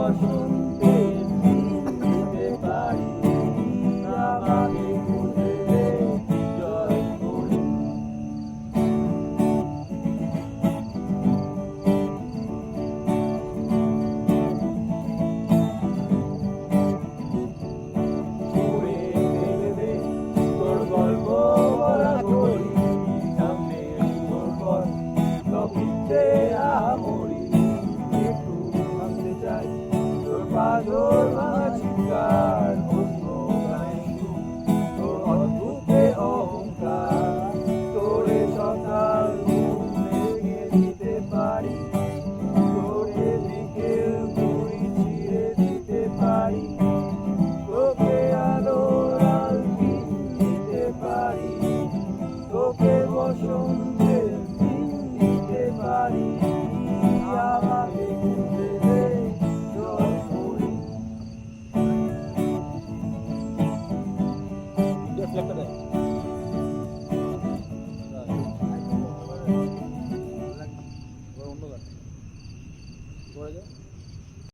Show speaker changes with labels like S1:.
S1: বসন্তের দিতে পারি আমাকে খুঁজলে জয় করি ছুঁড়ে ফেলে দে তোর গল্প বলা করি সামনে তোর পর লক্ষ্যে আমরি একটু ভাবতে চাই তোর পাগল ভাঙা চিৎকার অন্য গানে তোর অদ্ভুতে অহংকার তোরে সকাল ভেঙে দিতে পারি তোরে বিকেল ঘুরি ছিঁড়ে দিতে পারি তোকে আলোর আলটি দিতে পারি তোকে বসন্ত